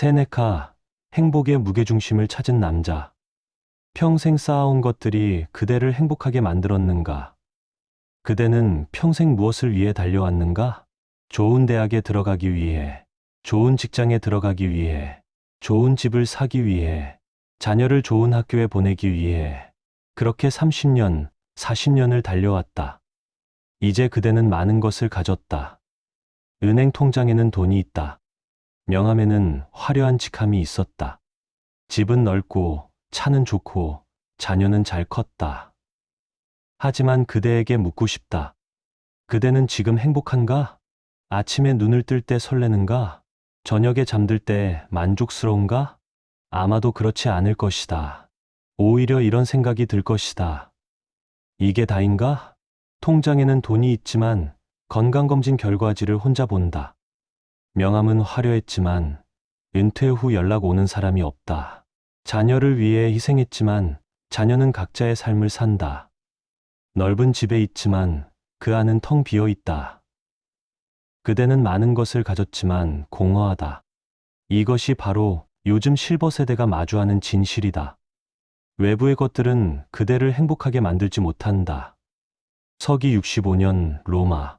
세네카, 행복의 무게중심을 찾은 남자. 평생 쌓아온 것들이 그대를 행복하게 만들었는가? 그대는 평생 무엇을 위해 달려왔는가? 좋은 대학에 들어가기 위해, 좋은 직장에 들어가기 위해, 좋은 집을 사기 위해, 자녀를 좋은 학교에 보내기 위해, 그렇게 30년, 40년을 달려왔다. 이제 그대는 많은 것을 가졌다. 은행 통장에는 돈이 있다. 명함에는 화려한 직함이 있었다. 집은 넓고, 차는 좋고, 자녀는 잘 컸다. 하지만 그대에게 묻고 싶다. 그대는 지금 행복한가? 아침에 눈을 뜰 때 설레는가? 저녁에 잠들 때 만족스러운가? 아마도 그렇지 않을 것이다. 오히려 이런 생각이 들 것이다. 이게 다인가? 통장에는 돈이 있지만 건강검진 결과지를 혼자 본다. 명함은 화려했지만 은퇴 후 연락 오는 사람이 없다. 자녀를 위해 희생했지만 자녀는 각자의 삶을 산다. 넓은 집에 있지만 그 안은 텅 비어 있다. 그대는 많은 것을 가졌지만 공허하다. 이것이 바로 요즘 실버 세대가 마주하는 진실이다. 외부의 것들은 그대를 행복하게 만들지 못한다. 서기 65년 로마.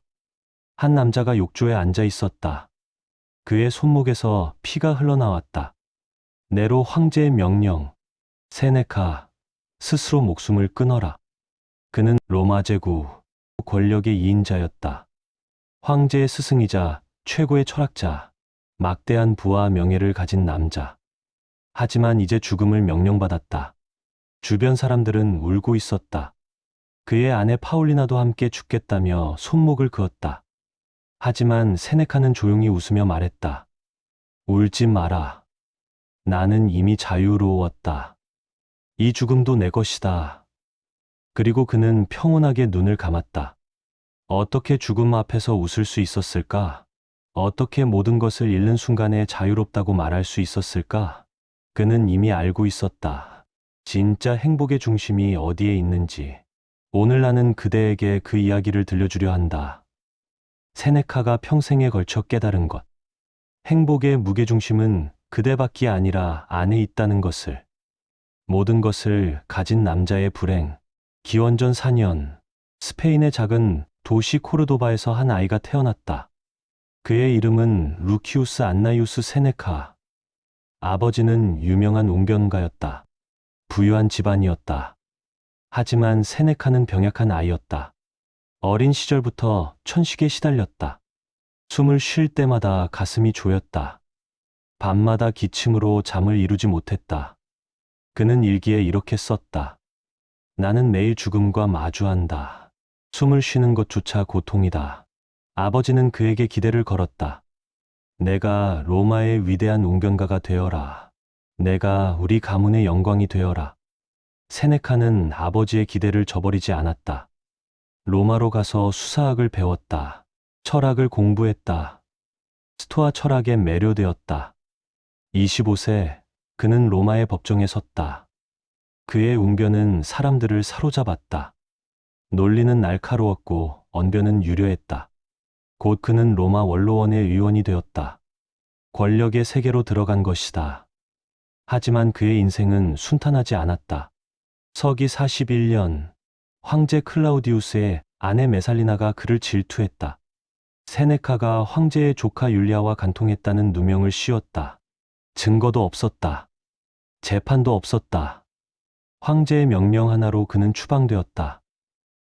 한 남자가 욕조에 앉아 있었다. 그의 손목에서 피가 흘러나왔다. 네로 황제의 명령. 세네카, 스스로 목숨을 끊어라. 그는 로마 제국, 권력의 2인자였다. 황제의 스승이자 최고의 철학자, 막대한 부와 명예를 가진 남자. 하지만 이제 죽음을 명령받았다. 주변 사람들은 울고 있었다. 그의 아내 파울리나도 함께 죽겠다며 손목을 그었다. 하지만 세네카는 조용히 웃으며 말했다. 울지 마라. 나는 이미 자유로웠다. 이 죽음도 내 것이다. 그리고 그는 평온하게 눈을 감았다. 어떻게 죽음 앞에서 웃을 수 있었을까? 어떻게 모든 것을 잃는 순간에 자유롭다고 말할 수 있었을까? 그는 이미 알고 있었다. 진짜 행복의 중심이 어디에 있는지. 오늘 나는 그대에게 그 이야기를 들려주려 한다. 세네카가 평생에 걸쳐 깨달은 것. 행복의 무게중심은 그대밖에 아니라 안에 있다는 것을. 모든 것을 가진 남자의 불행. 기원전 4년, 스페인의 작은 도시 코르도바에서 한 아이가 태어났다. 그의 이름은 루키우스 안나이우스 세네카. 아버지는 유명한 웅변가였다. 부유한 집안이었다. 하지만 세네카는 병약한 아이였다. 어린 시절부터 천식에 시달렸다. 숨을 쉴 때마다 가슴이 조였다. 밤마다 기침으로 잠을 이루지 못했다. 그는 일기에 이렇게 썼다. 나는 매일 죽음과 마주한다. 숨을 쉬는 것조차 고통이다. 아버지는 그에게 기대를 걸었다. 내가 로마의 위대한 웅변가가 되어라. 내가 우리 가문의 영광이 되어라. 세네카는 아버지의 기대를 저버리지 않았다. 로마로 가서 수사학을 배웠다. 철학을 공부했다. 스토아 철학에 매료되었다. 25세, 그는 로마의 법정에 섰다. 그의 웅변은 사람들을 사로잡았다. 논리는 날카로웠고 언변은 유려했다. 곧 그는 로마 원로원의 의원이 되었다. 권력의 세계로 들어간 것이다. 하지만 그의 인생은 순탄하지 않았다. 서기 41년, 황제 클라우디우스의 아내 메살리나가 그를 질투했다. 세네카가 황제의 조카 율리아와 간통했다는 누명을 씌웠다. 증거도 없었다. 재판도 없었다. 황제의 명령 하나로 그는 추방되었다.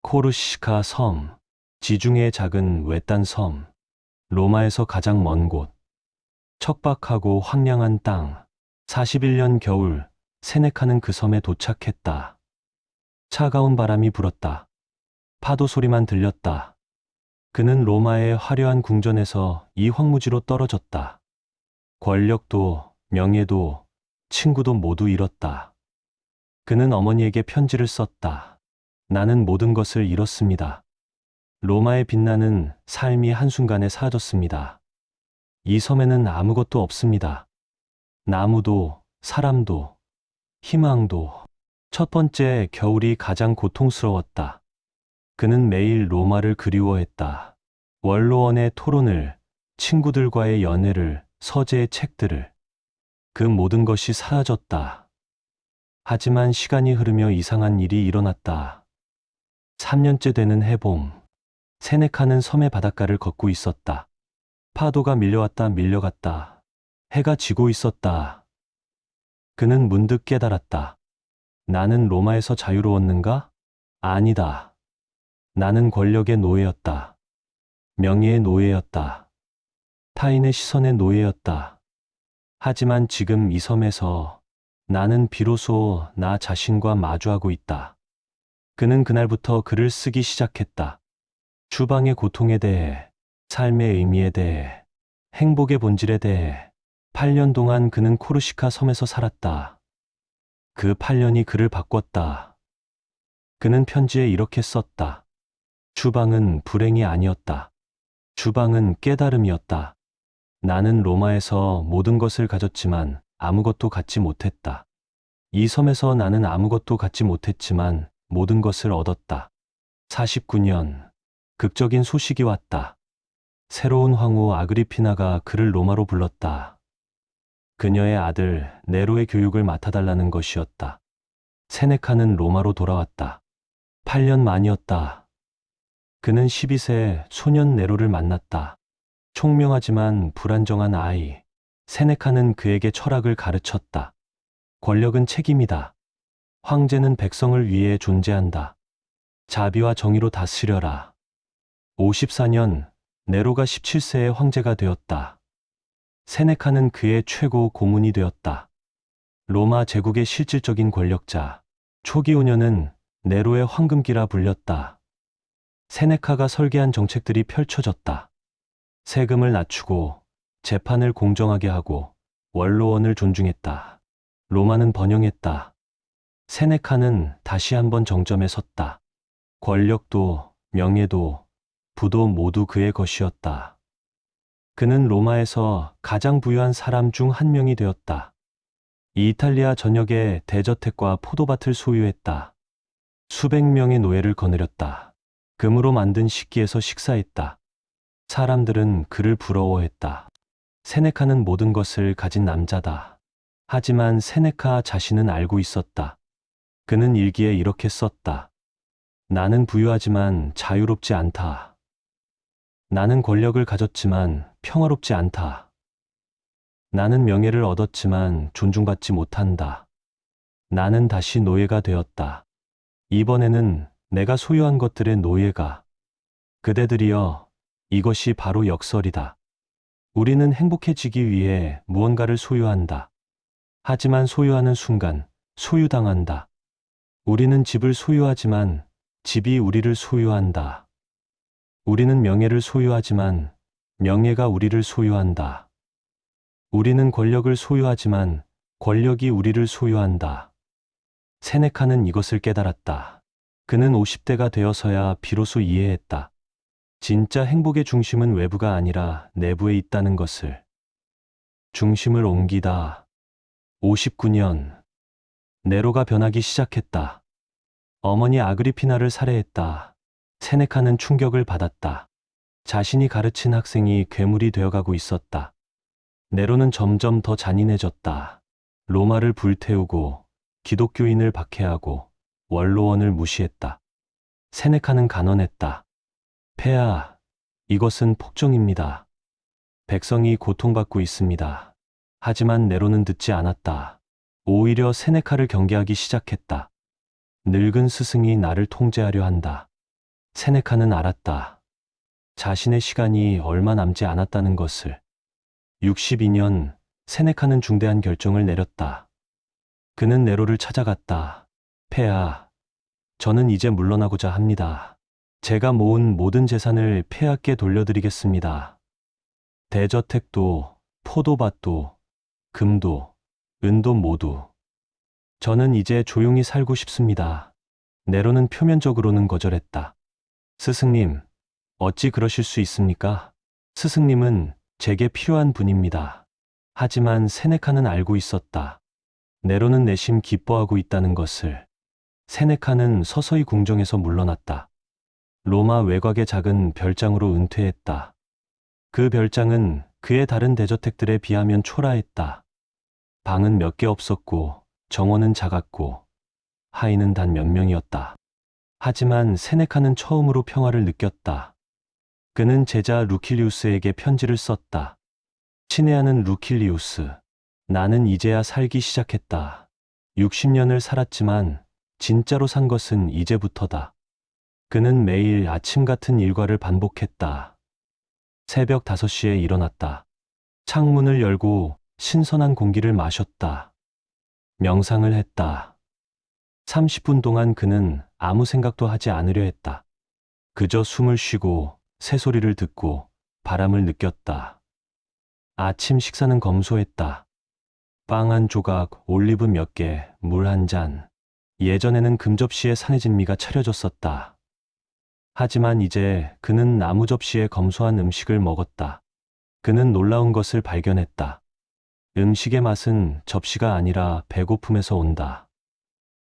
코르시카 섬, 지중해의 작은 외딴 섬, 로마에서 가장 먼 곳. 척박하고 황량한 땅. 41년 겨울, 세네카는 그 섬에 도착했다. 차가운 바람이 불었다. 파도 소리만 들렸다. 그는 로마의 화려한 궁전에서 이 황무지로 떨어졌다. 권력도, 명예도, 친구도 모두 잃었다. 그는 어머니에게 편지를 썼다. 나는 모든 것을 잃었습니다. 로마의 빛나는 삶이 한순간에 사라졌습니다. 이 섬에는 아무것도 없습니다. 나무도, 사람도, 희망도. 첫 번째 겨울이 가장 고통스러웠다. 그는 매일 로마를 그리워했다. 원로원의 토론을, 친구들과의 연애를, 서재의 책들을. 그 모든 것이 사라졌다. 하지만 시간이 흐르며 이상한 일이 일어났다. 3년째 되는 해봄, 세네카는 섬의 바닷가를 걷고 있었다. 파도가 밀려왔다 밀려갔다. 해가 지고 있었다. 그는 문득 깨달았다. 나는 로마에서 자유로웠는가? 아니다. 나는 권력의 노예였다. 명예의 노예였다. 타인의 시선의 노예였다. 하지만 지금 이 섬에서 나는 비로소 나 자신과 마주하고 있다. 그는 그날부터 글을 쓰기 시작했다. 추방의 고통에 대해, 삶의 의미에 대해, 행복의 본질에 대해. 8년 동안 그는 코르시카 섬에서 살았다. 그 8년이 그를 바꿨다. 그는 편지에 이렇게 썼다. 추방은 불행이 아니었다. 추방은 깨달음이었다. 나는 로마에서 모든 것을 가졌지만 아무것도 갖지 못했다. 이 섬에서 나는 아무것도 갖지 못했지만 모든 것을 얻었다. 49년, 극적인 소식이 왔다. 새로운 황후 아그리피나가 그를 로마로 불렀다. 그녀의 아들 네로의 교육을 맡아달라는 것이었다. 세네카는 로마로 돌아왔다. 8년 만이었다. 그는 12세 소년 네로를 만났다. 총명하지만 불안정한 아이. 세네카는 그에게 철학을 가르쳤다. 권력은 책임이다. 황제는 백성을 위해 존재한다. 자비와 정의로 다스려라. 54년, 네로가 17세의 황제가 되었다. 세네카는 그의 최고 고문이 되었다. 로마 제국의 실질적인 권력자. 초기 5년은 네로의 황금기라 불렸다. 세네카가 설계한 정책들이 펼쳐졌다. 세금을 낮추고 재판을 공정하게 하고 원로원을 존중했다. 로마는 번영했다. 세네카는 다시 한번 정점에 섰다. 권력도 명예도 부도 모두 그의 것이었다. 그는 로마에서 가장 부유한 사람 중 한 명이 되었다. 이탈리아 전역에 대저택과 포도밭을 소유했다. 수백 명의 노예를 거느렸다. 금으로 만든 식기에서 식사했다. 사람들은 그를 부러워했다. 세네카는 모든 것을 가진 남자다. 하지만 세네카 자신은 알고 있었다. 그는 일기에 이렇게 썼다. 나는 부유하지만 자유롭지 않다. 나는 권력을 가졌지만 평화롭지 않다. 나는 명예를 얻었지만 존중받지 못한다. 나는 다시 노예가 되었다. 이번에는 내가 소유한 것들의 노예가. 그대들이여, 이것이 바로 역설이다. 우리는 행복해지기 위해 무언가를 소유한다. 하지만 소유하는 순간 소유당한다. 우리는 집을 소유하지만 집이 우리를 소유한다. 우리는 명예를 소유하지만 명예가 우리를 소유한다. 우리는 권력을 소유하지만 권력이 우리를 소유한다. 세네카는 이것을 깨달았다. 그는 50대가 되어서야 비로소 이해했다. 진짜 행복의 중심은 외부가 아니라 내부에 있다는 것을. 중심을 옮기다. 59년. 네로가 변하기 시작했다. 어머니 아그리피나를 살해했다. 세네카는 충격을 받았다. 자신이 가르친 학생이 괴물이 되어가고 있었다. 네로는 점점 더 잔인해졌다. 로마를 불태우고 기독교인을 박해하고 원로원을 무시했다. 세네카는 간언했다. 폐하, 이것은 폭정입니다. 백성이 고통받고 있습니다. 하지만 네로는 듣지 않았다. 오히려 세네카를 경계하기 시작했다. 늙은 스승이 나를 통제하려 한다. 세네카는 알았다. 자신의 시간이 얼마 남지 않았다는 것을. 62년, 세네카는 중대한 결정을 내렸다. 그는 네로를 찾아갔다. 폐하, 저는 이제 물러나고자 합니다. 제가 모은 모든 재산을 폐하께 돌려드리겠습니다. 대저택도, 포도밭도, 금도, 은도 모두. 저는 이제 조용히 살고 싶습니다. 네로는 표면적으로는 거절했다. 스승님, 어찌 그러실 수 있습니까? 스승님은 제게 필요한 분입니다. 하지만 세네카는 알고 있었다. 네로는 내심 기뻐하고 있다는 것을. 세네카는 서서히 궁정에서 물러났다. 로마 외곽의 작은 별장으로 은퇴했다. 그 별장은 그의 다른 대저택들에 비하면 초라했다. 방은 몇 개 없었고 정원은 작았고 하인은 단 몇 명이었다. 하지만 세네카는 처음으로 평화를 느꼈다. 그는 제자 루킬리우스에게 편지를 썼다. 친애하는 루킬리우스, 나는 이제야 살기 시작했다. 60년을 살았지만 진짜로 산 것은 이제부터다. 그는 매일 아침 같은 일과를 반복했다. 새벽 5시에 일어났다. 창문을 열고 신선한 공기를 마셨다. 명상을 했다. 30분 동안 그는 아무 생각도 하지 않으려 했다. 그저 숨을 쉬고 새소리를 듣고 바람을 느꼈다. 아침 식사는 검소했다. 빵 한 조각, 올리브 몇 개, 물 한 잔. 예전에는 금접시에 산해진미가 차려졌었다. 하지만 이제 그는 나무 접시에 검소한 음식을 먹었다. 그는 놀라운 것을 발견했다. 음식의 맛은 접시가 아니라 배고픔에서 온다.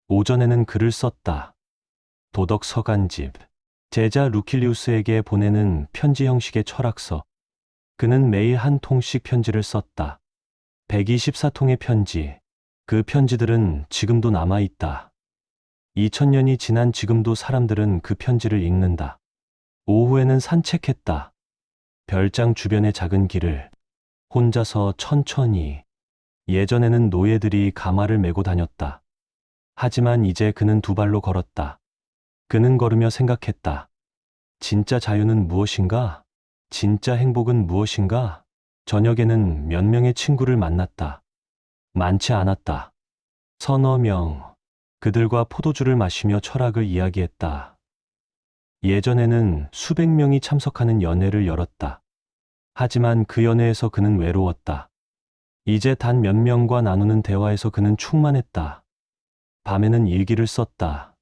오전에는 글을 썼다. 도덕 서간집, 제자 루킬리우스에게 보내는 편지 형식의 철학서. 그는 매일 한 통씩 편지를 썼다. 124통의 편지. 그 편지들은 지금도 남아있다. 2000년이 지난 지금도 사람들은 그 편지를 읽는다. 오후에는 산책했다. 별장 주변의 작은 길을 혼자서 천천히. 예전에는 노예들이 가마를 메고 다녔다. 하지만 이제 그는 두 발로 걸었다. 그는 걸으며 생각했다. 진짜 자유는 무엇인가? 진짜 행복은 무엇인가? 저녁에는 몇 명의 친구를 만났다. 많지 않았다. 서너 명. 그들과 포도주를 마시며 철학을 이야기했다. 예전에는 수백 명이 참석하는 연회를 열었다. 하지만 그 연회에서 그는 외로웠다. 이제 단 몇 명과 나누는 대화에서 그는 충만했다. 밤에는 일기를 썼다.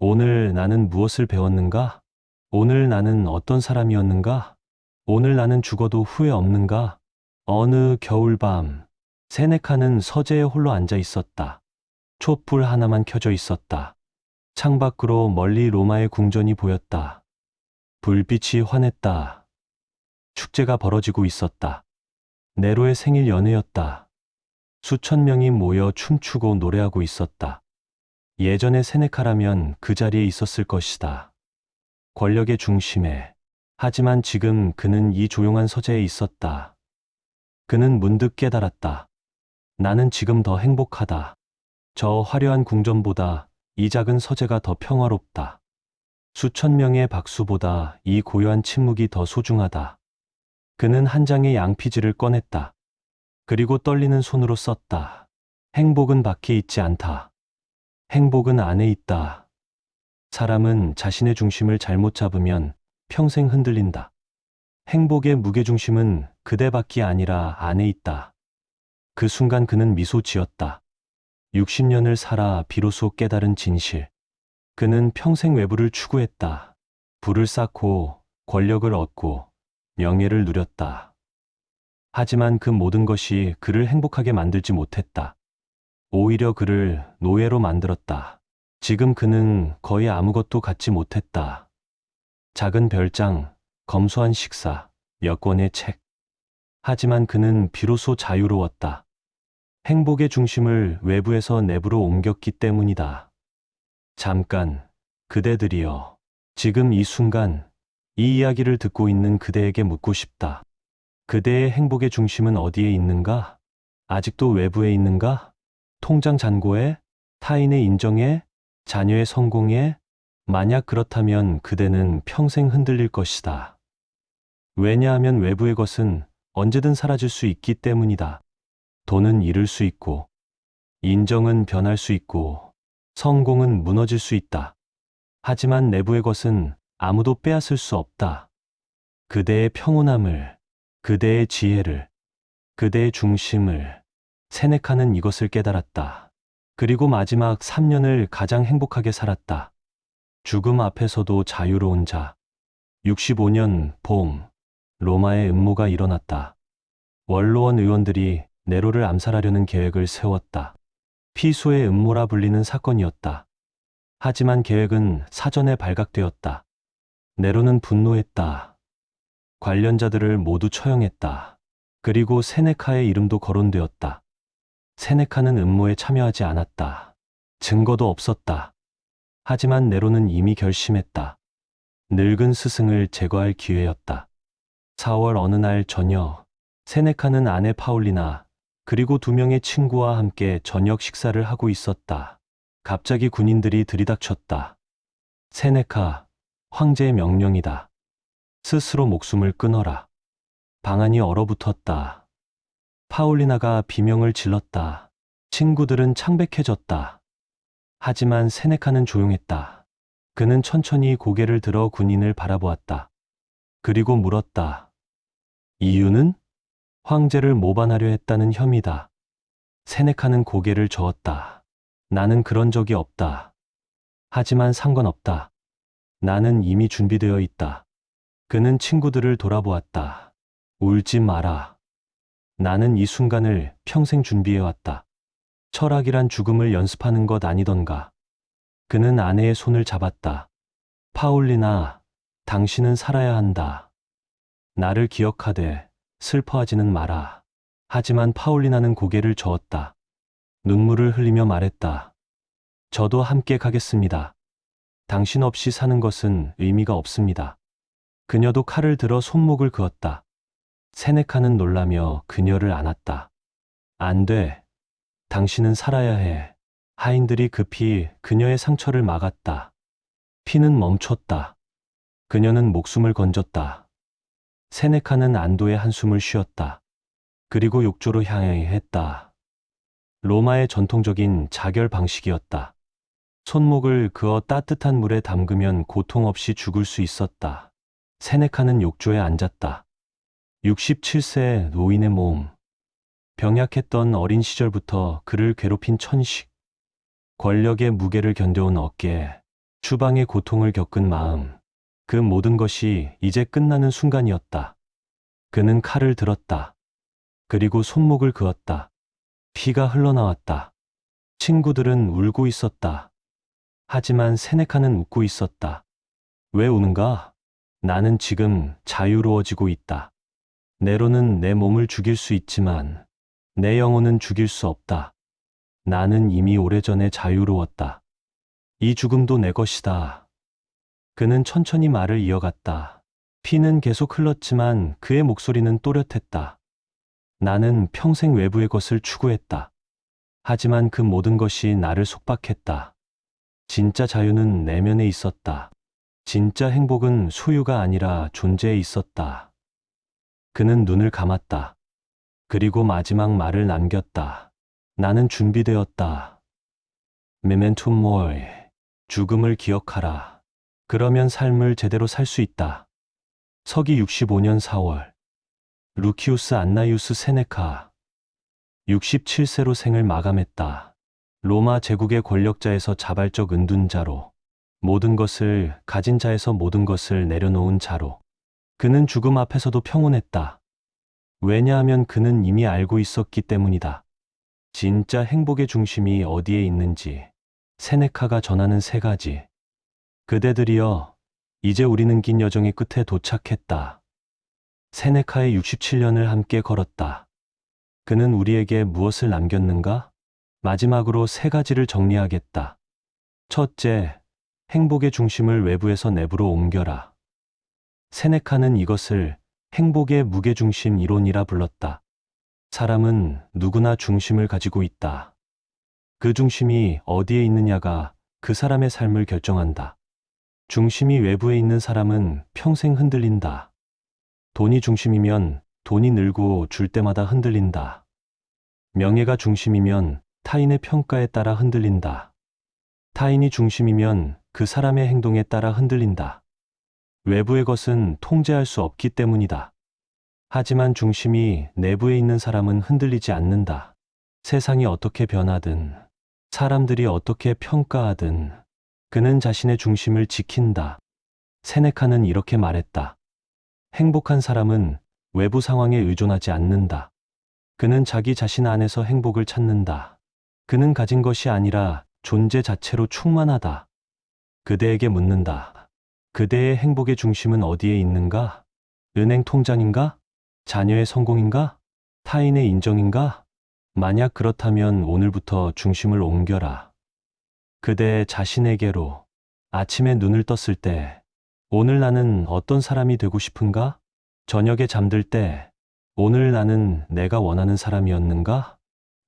오늘 나는 무엇을 배웠는가? 오늘 나는 어떤 사람이었는가? 오늘 나는 죽어도 후회 없는가? 어느 겨울밤, 세네카는 서재에 홀로 앉아 있었다. 촛불 하나만 켜져 있었다. 창밖으로 멀리 로마의 궁전이 보였다. 불빛이 환했다. 축제가 벌어지고 있었다. 네로의 생일 연회였다. 수천 명이 모여 춤추고 노래하고 있었다. 예전의 세네카라면 그 자리에 있었을 것이다. 권력의 중심에. 하지만 지금 그는 이 조용한 서재에 있었다. 그는 문득 깨달았다. 나는 지금 더 행복하다. 저 화려한 궁전보다 이 작은 서재가 더 평화롭다. 수천 명의 박수보다 이 고요한 침묵이 더 소중하다. 그는 한 장의 양피지를 꺼냈다. 그리고 떨리는 손으로 썼다. 행복은 밖에 있지 않다. 행복은 안에 있다. 사람은 자신의 중심을 잘못 잡으면 평생 흔들린다. 행복의 무게중심은 그대 밖이 아니라 안에 있다. 그 순간 그는 미소 지었다. 60년을 살아 비로소 깨달은 진실. 그는 평생 외부를 추구했다. 부를 쌓고 권력을 얻고 명예를 누렸다. 하지만 그 모든 것이 그를 행복하게 만들지 못했다. 오히려 그를 노예로 만들었다. 지금 그는 거의 아무것도 갖지 못했다. 작은 별장, 검소한 식사, 몇 권의 책. 하지만 그는 비로소 자유로웠다. 행복의 중심을 외부에서 내부로 옮겼기 때문이다. 잠깐, 그대들이여. 지금 이 순간, 이 이야기를 듣고 있는 그대에게 묻고 싶다. 그대의 행복의 중심은 어디에 있는가? 아직도 외부에 있는가? 통장 잔고에? 타인의 인정에? 자녀의 성공에? 만약 그렇다면 그대는 평생 흔들릴 것이다. 왜냐하면 외부의 것은 언제든 사라질 수 있기 때문이다. 돈은 잃을 수 있고, 인정은 변할 수 있고, 성공은 무너질 수 있다. 하지만 내부의 것은 아무도 빼앗을 수 없다. 그대의 평온함을, 그대의 지혜를, 그대의 중심을. 세네카는 이것을 깨달았다. 그리고 마지막 3년을 가장 행복하게 살았다. 죽음 앞에서도 자유로운 자. 65년 봄, 로마의 음모가 일어났다. 원로원 의원들이 네로를 암살하려는 계획을 세웠다. 피소의 음모라 불리는 사건이었다. 하지만 계획은 사전에 발각되었다. 네로는 분노했다. 관련자들을 모두 처형했다. 그리고 세네카의 이름도 거론되었다. 세네카는 음모에 참여하지 않았다. 증거도 없었다. 하지만 네로는 이미 결심했다. 늙은 스승을 제거할 기회였다. 4월 어느 날 저녁, 세네카는 아내 파울리나 그리고 2명의 친구와 함께 저녁 식사를 하고 있었다. 갑자기 군인들이 들이닥쳤다. 세네카, 황제의 명령이다. 스스로 목숨을 끊어라. 방안이 얼어붙었다. 파울리나가 비명을 질렀다. 친구들은 창백해졌다. 하지만 세네카는 조용했다. 그는 천천히 고개를 들어 군인을 바라보았다. 그리고 물었다. 이유는? 황제를 모반하려 했다는 혐의다. 세네카는 고개를 저었다. 나는 그런 적이 없다. 하지만 상관없다. 나는 이미 준비되어 있다. 그는 친구들을 돌아보았다. 울지 마라. 나는 이 순간을 평생 준비해왔다. 철학이란 죽음을 연습하는 것 아니던가. 그는 아내의 손을 잡았다. 파울리나, 당신은 살아야 한다. 나를 기억하되 슬퍼하지는 마라. 하지만 파울리나는 고개를 저었다. 눈물을 흘리며 말했다. 저도 함께 가겠습니다. 당신 없이 사는 것은 의미가 없습니다. 그녀도 칼을 들어 손목을 그었다. 세네카는 놀라며 그녀를 안았다. 안 돼. 당신은 살아야 해. 하인들이 급히 그녀의 상처를 막았다. 피는 멈췄다. 그녀는 목숨을 건졌다. 세네카는 안도의 한숨을 쉬었다. 그리고 욕조로 향해 했다. 로마의 전통적인 자결 방식이었다. 손목을 그어 따뜻한 물에 담그면 고통 없이 죽을 수 있었다. 세네카는 욕조에 앉았다. 67세 노인의 몸. 병약했던 어린 시절부터 그를 괴롭힌 천식. 권력의 무게를 견뎌온 어깨. 추방의 고통을 겪은 마음. 그 모든 것이 이제 끝나는 순간이었다. 그는 칼을 들었다. 그리고 손목을 그었다. 피가 흘러나왔다. 친구들은 울고 있었다. 하지만 세네카는 웃고 있었다. 왜 우는가? 나는 지금 자유로워지고 있다. 네로는 내 몸을 죽일 수 있지만 내 영혼은 죽일 수 없다. 나는 이미 오래전에 자유로웠다. 이 죽음도 내 것이다. 그는 천천히 말을 이어갔다. 피는 계속 흘렀지만 그의 목소리는 또렷했다. 나는 평생 외부의 것을 추구했다. 하지만 그 모든 것이 나를 속박했다. 진짜 자유는 내면에 있었다. 진짜 행복은 소유가 아니라 존재에 있었다. 그는 눈을 감았다. 그리고 마지막 말을 남겼다. 나는 준비되었다. 메멘토 모리. 죽음을 기억하라. 그러면 삶을 제대로 살 수 있다. 서기 65년 4월. 루키우스 안나이우스 세네카. 67세로 생을 마감했다. 로마 제국의 권력자에서 자발적 은둔자로, 모든 것을 가진 자에서 모든 것을 내려놓은 자로. 그는 죽음 앞에서도 평온했다. 왜냐하면 그는 이미 알고 있었기 때문이다. 진짜 행복의 중심이 어디에 있는지. 세네카가 전하는 3가지. 그대들이여, 이제 우리는 긴 여정의 끝에 도착했다. 세네카의 67년을 함께 걸었다. 그는 우리에게 무엇을 남겼는가? 마지막으로 3가지를 정리하겠다. 첫째, 행복의 중심을 외부에서 내부로 옮겨라. 세네카는 이것을 행복의 무게중심 이론이라 불렀다. 사람은 누구나 중심을 가지고 있다. 그 중심이 어디에 있느냐가 그 사람의 삶을 결정한다. 중심이 외부에 있는 사람은 평생 흔들린다. 돈이 중심이면 돈이 늘고 줄 때마다 흔들린다. 명예가 중심이면 타인의 평가에 따라 흔들린다. 타인이 중심이면 그 사람의 행동에 따라 흔들린다. 외부의 것은 통제할 수 없기 때문이다. 하지만 중심이 내부에 있는 사람은 흔들리지 않는다. 세상이 어떻게 변하든, 사람들이 어떻게 평가하든, 그는 자신의 중심을 지킨다. 세네카는 이렇게 말했다. 행복한 사람은 외부 상황에 의존하지 않는다. 그는 자기 자신 안에서 행복을 찾는다. 그는 가진 것이 아니라 존재 자체로 충만하다. 그대에게 묻는다. 그대의 행복의 중심은 어디에 있는가? 은행 통장인가? 자녀의 성공인가? 타인의 인정인가? 만약 그렇다면 오늘부터 중심을 옮겨라. 그대 자신에게로. 아침에 눈을 떴을 때 오늘 나는 어떤 사람이 되고 싶은가? 저녁에 잠들 때 오늘 나는 내가 원하는 사람이었는가?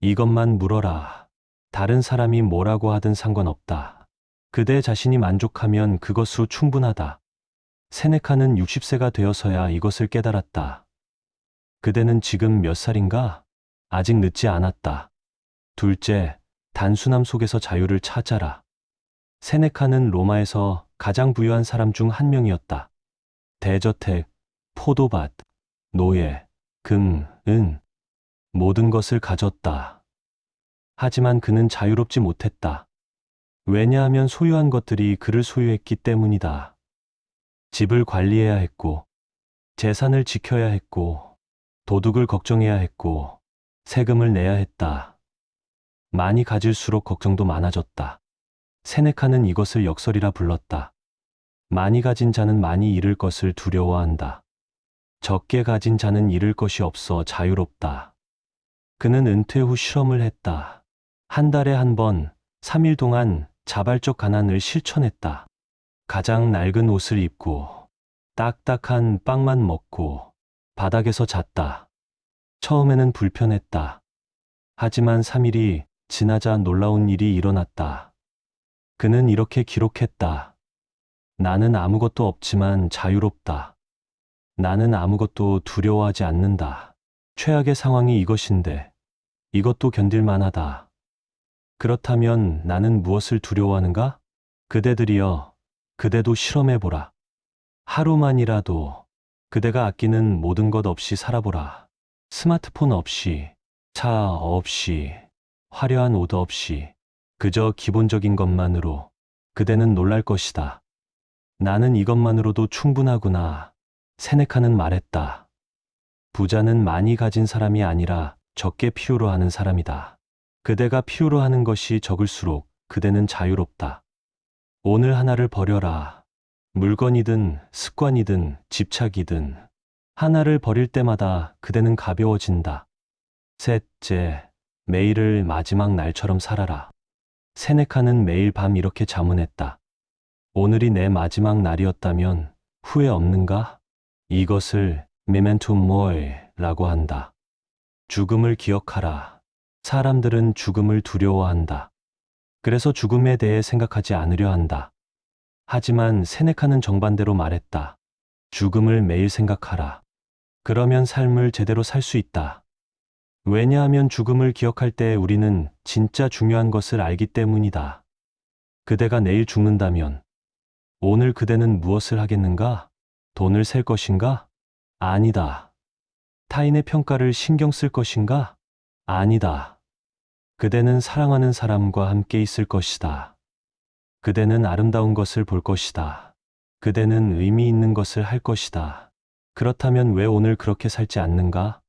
이것만 물어라. 다른 사람이 뭐라고 하든 상관없다. 그대 자신이 만족하면 그것으로 충분하다. 세네카는 60세가 되어서야 이것을 깨달았다. 그대는 지금 몇 살인가? 아직 늦지 않았다. 둘째, 단순함 속에서 자유를 찾아라. 세네카는 로마에서 가장 부유한 사람 중 한 명이었다. 대저택, 포도밭, 노예, 금, 은, 모든 것을 가졌다. 하지만 그는 자유롭지 못했다. 왜냐하면 소유한 것들이 그를 소유했기 때문이다. 집을 관리해야 했고, 재산을 지켜야 했고, 도둑을 걱정해야 했고, 세금을 내야 했다. 많이 가질수록 걱정도 많아졌다. 세네카는 이것을 역설이라 불렀다. 많이 가진 자는 많이 잃을 것을 두려워한다. 적게 가진 자는 잃을 것이 없어 자유롭다. 그는 은퇴 후 실험을 했다. 한 달에 한 번, 3일 동안 자발적 가난을 실천했다. 가장 낡은 옷을 입고, 딱딱한 빵만 먹고, 바닥에서 잤다. 처음에는 불편했다. 하지만 3일이 지나자 놀라운 일이 일어났다. 그는 이렇게 기록했다. 나는 아무것도 없지만 자유롭다. 나는 아무것도 두려워하지 않는다. 최악의 상황이 이것인데 이것도 견딜만하다. 그렇다면 나는 무엇을 두려워하는가? 그대들이여, 그대도 실험해보라. 하루만이라도 그대가 아끼는 모든 것 없이 살아보라. 스마트폰 없이, 차 없이, 화려한 옷 없이, 그저 기본적인 것만으로 그대는 놀랄 것이다. 나는 이것만으로도 충분하구나. 세네카는 말했다. 부자는 많이 가진 사람이 아니라 적게 필요로 하는 사람이다. 그대가 필요로 하는 것이 적을수록 그대는 자유롭다. 오늘 하나를 버려라. 물건이든 습관이든 집착이든 하나를 버릴 때마다 그대는 가벼워진다. 셋째, 매일을 마지막 날처럼 살아라. 세네카는 매일 밤 이렇게 자문했다. 오늘이 내 마지막 날이었다면 후회 없는가? 이것을 메멘토 모리라고 한다. 죽음을 기억하라. 사람들은 죽음을 두려워한다. 그래서 죽음에 대해 생각하지 않으려 한다. 하지만 세네카는 정반대로 말했다. 죽음을 매일 생각하라. 그러면 삶을 제대로 살 수 있다. 왜냐하면 죽음을 기억할 때 우리는 진짜 중요한 것을 알기 때문이다. 그대가 내일 죽는다면 오늘 그대는 무엇을 하겠는가? 돈을 셀 것인가? 아니다. 타인의 평가를 신경 쓸 것인가? 아니다. 그대는 사랑하는 사람과 함께 있을 것이다. 그대는 아름다운 것을 볼 것이다. 그대는 의미 있는 것을 할 것이다. 그렇다면 왜 오늘 그렇게 살지 않는가?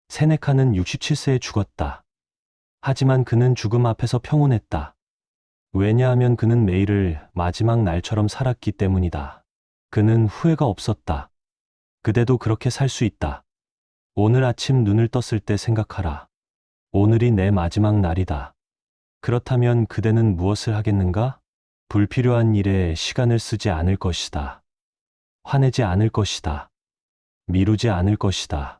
세네카는 67세에 죽었다. 하지만 그는 죽음 앞에서 평온했다. 왜냐하면 그는 매일을 마지막 날처럼 살았기 때문이다. 그는 후회가 없었다. 그대도 그렇게 살 수 있다. 오늘 아침 눈을 떴을 때 생각하라. 오늘이 내 마지막 날이다. 그렇다면 그대는 무엇을 하겠는가? 불필요한 일에 시간을 쓰지 않을 것이다. 화내지 않을 것이다. 미루지 않을 것이다.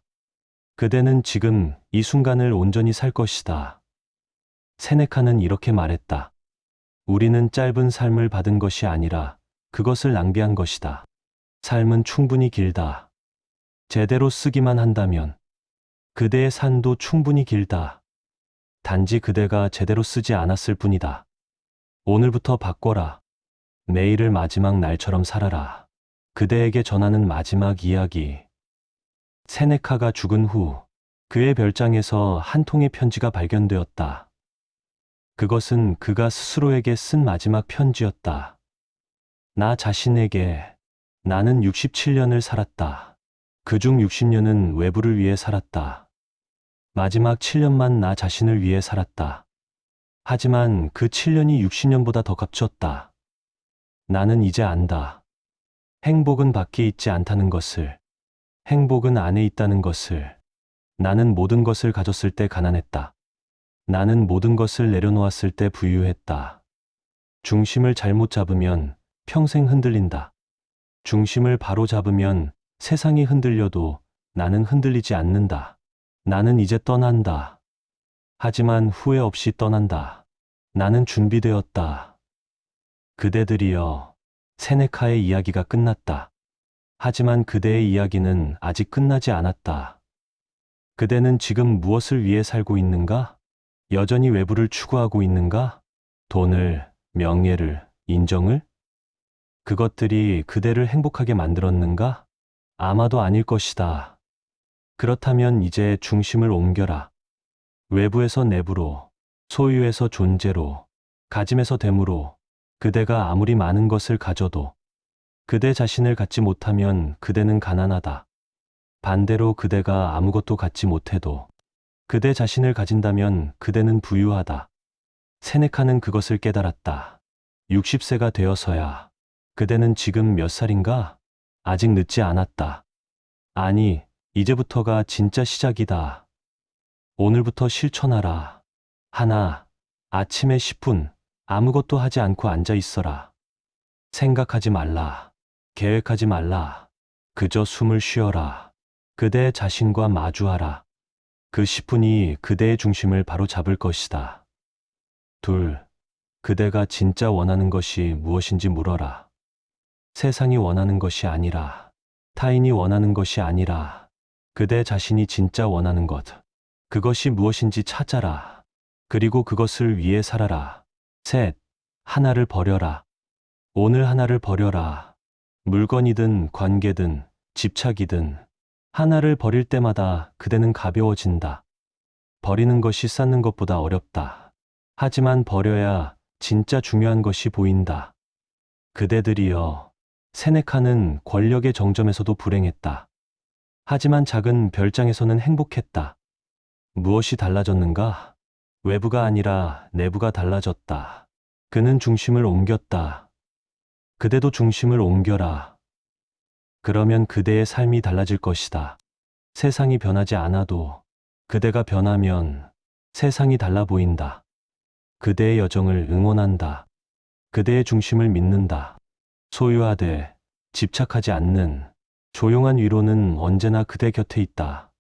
그대는 지금 이 순간을 온전히 살 것이다. 세네카는 이렇게 말했다. 우리는 짧은 삶을 받은 것이 아니라 그것을 낭비한 것이다. 삶은 충분히 길다. 제대로 쓰기만 한다면 그대의 산도 충분히 길다. 단지 그대가 제대로 쓰지 않았을 뿐이다. 오늘부터 바꿔라. 매일을 마지막 날처럼 살아라. 그대에게 전하는 마지막 이야기. 세네카가 죽은 후 그의 별장에서 한 통의 편지가 발견되었다. 그것은 그가 스스로에게 쓴 마지막 편지였다. 나 자신에게. 나는 67년을 살았다. 그중 60년은 외부를 위해 살았다. 마지막 7년만 나 자신을 위해 살았다. 하지만 그 7년이 60년보다 더 값졌다. 나는 이제 안다. 행복은 밖에 있지 않다는 것을. 행복은 안에 있다는 것을. 나는 모든 것을 가졌을 때 가난했다. 나는 모든 것을 내려놓았을 때 부유했다. 중심을 잘못 잡으면 평생 흔들린다. 중심을 바로 잡으면 세상이 흔들려도 나는 흔들리지 않는다. 나는 이제 떠난다. 하지만 후회 없이 떠난다. 나는 준비되었다. 그대들이여, 세네카의 이야기가 끝났다. 하지만 그대의 이야기는 아직 끝나지 않았다. 그대는 지금 무엇을 위해 살고 있는가? 여전히 외부를 추구하고 있는가? 돈을, 명예를, 인정을? 그것들이 그대를 행복하게 만들었는가? 아마도 아닐 것이다. 그렇다면 이제 중심을 옮겨라. 외부에서 내부로, 소유에서 존재로, 가짐에서 됨으로. 그대가 아무리 많은 것을 가져도 그대 자신을 갖지 못하면 그대는 가난하다. 반대로 그대가 아무것도 갖지 못해도 그대 자신을 가진다면 그대는 부유하다. 세네카는 그것을 깨달았다. 60세가 되어서야. 그대는 지금 몇 살인가? 아직 늦지 않았다. 아니, 이제부터가 진짜 시작이다. 오늘부터 실천하라. 하나, 아침에 10분 아무것도 하지 않고 앉아 있어라. 생각하지 말라. 계획하지 말라. 그저 숨을 쉬어라. 그대 자신과 마주하라. 그 10분이 그대의 중심을 바로 잡을 것이다. 둘, 그대가 진짜 원하는 것이 무엇인지 물어라. 세상이 원하는 것이 아니라, 타인이 원하는 것이 아니라, 그대 자신이 진짜 원하는 것. 그것이 무엇인지 찾아라. 그리고 그것을 위해 살아라. 셋, 하나를 버려라. 오늘 하나를 버려라. 물건이든 관계든 집착이든 하나를 버릴 때마다 그대는 가벼워진다. 버리는 것이 쌓는 것보다 어렵다. 하지만 버려야 진짜 중요한 것이 보인다. 그대들이여, 세네카는 권력의 정점에서도 불행했다. 하지만 작은 별장에서는 행복했다. 무엇이 달라졌는가? 외부가 아니라 내부가 달라졌다. 그는 중심을 옮겼다. 그대도 중심을 옮겨라. 그러면 그대의 삶이 달라질 것이다. 세상이 변하지 않아도 그대가 변하면 세상이 달라 보인다. 그대의 여정을 응원한다. 그대의 중심을 믿는다. 소유하되 집착하지 않는 조용한 위로는 언제나 그대 곁에 있다.